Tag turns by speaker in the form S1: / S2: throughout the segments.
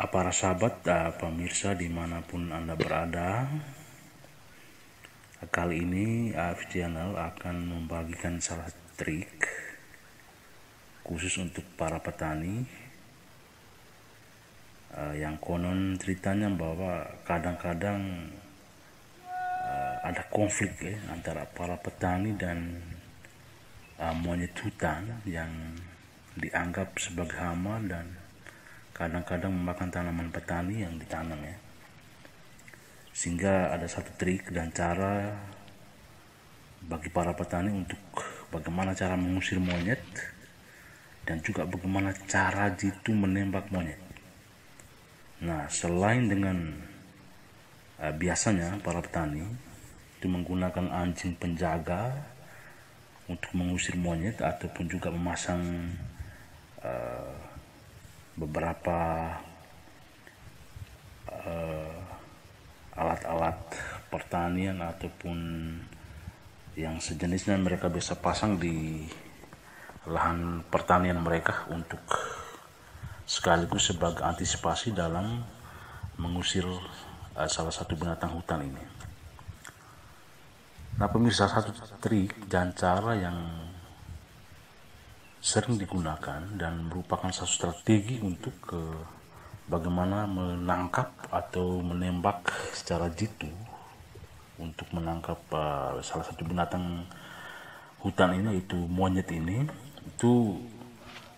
S1: Para sahabat, pemirsa dimanapun Anda berada, kali ini AF Channel akan membagikan salah trik khusus untuk para petani yang konon ceritanya bahwa kadang-kadang ada konflik antara para petani dan monyet hutan yang dianggap sebagai hama dan kadang-kadang memakan tanaman petani yang ditanam sehingga ada satu trik dan cara bagi para petani untuk bagaimana cara mengusir monyet dan juga bagaimana cara jitu menembak monyet. Nah, selain dengan biasanya para petani itu menggunakan anjing penjaga untuk mengusir monyet ataupun juga memasang beberapa alat-alat pertanian ataupun yang sejenisnya mereka bisa pasang di lahan pertanian mereka untuk sekaligus sebagai antisipasi dalam mengusir salah satu binatang hutan ini. Nah, pemirsa, satu trik dan cara yang sering digunakan dan merupakan satu strategi untuk bagaimana menangkap atau menembak secara jitu untuk menangkap salah satu binatang hutan ini, yaitu monyet ini. Itu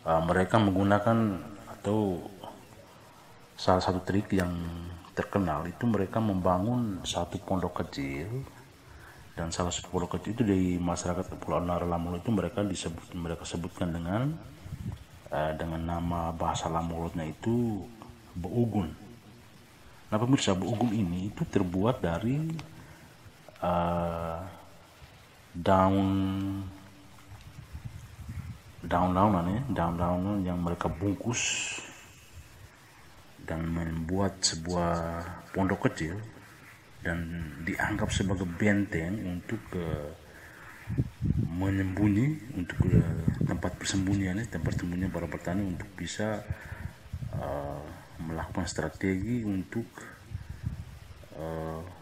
S1: mereka menggunakan atau salah satu trik yang terkenal itu mereka membangun satu pondok kecil. Dan salah satu pondok kecil itu di masyarakat Kepulauan Lamu itu mereka sebutkan dengan nama bahasa Lamolotnya itu Beugun. Nah, pemirsa, Beugun ini itu terbuat dari daun-daunan yang mereka bungkus dan membuat sebuah pondok kecil dan dianggap sebagai benteng untuk menyembunyi, untuk tempat persembunyian para petani untuk bisa melakukan strategi untuk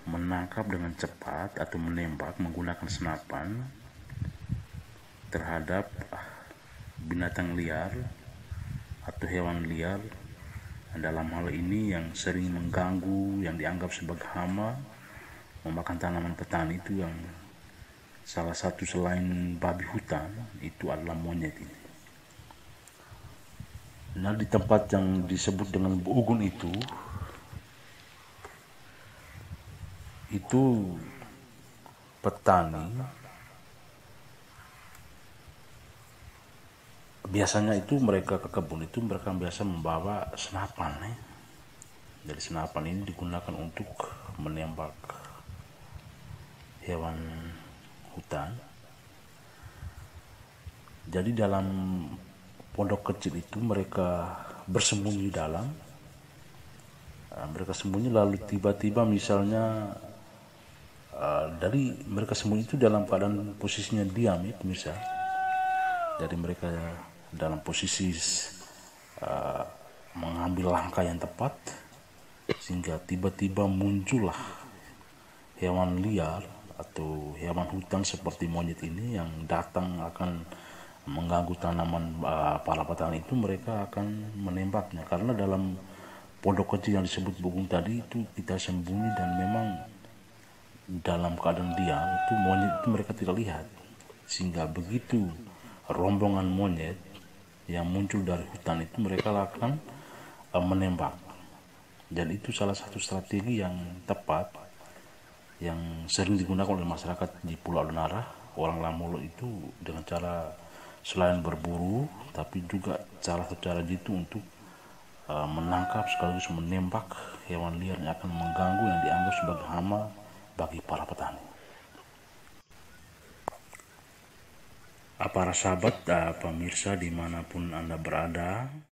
S1: menangkap dengan cepat atau menembak menggunakan senapan terhadap binatang liar atau hewan liar, dalam hal ini yang sering mengganggu, yang dianggap sebagai hama, memakan tanaman petani. Itu yang salah satu selain babi hutan itu adalah monyet ini. Nah, di tempat yang disebut dengan Beugun itu petani biasanya itu mereka ke kebun itu mereka biasa membawa senapan. Jadi senapan ini digunakan untuk menembak hewan hutan. Jadi dalam pondok kecil itu mereka bersembunyi mereka sembunyi, lalu tiba-tiba misalnya dari mereka sembunyi itu dalam keadaan posisinya diam pemirsa. Jadi mereka dalam posisi mengambil langkah yang tepat sehingga tiba-tiba muncullah hewan liar atau hewan hutan seperti monyet ini yang datang akan mengganggu tanaman para petani itu. Mereka akan menembaknya karena dalam pondok kecil yang disebut Beugun tadi itu kita sembunyi dan memang dalam keadaan diam itu monyet itu mereka tidak lihat, sehingga begitu rombongan monyet yang muncul dari hutan itu mereka akan menembak. Dan itu salah satu strategi yang tepat yang sering digunakan oleh masyarakat di Pulau Denarah, orang Lamolo itu, dengan cara selain berburu tapi juga salah satu cara jitu untuk menangkap sekaligus menembak hewan liar yang akan mengganggu, yang dianggap sebagai hama bagi para petani. Para sahabat, pemirsa dimanapun Anda berada,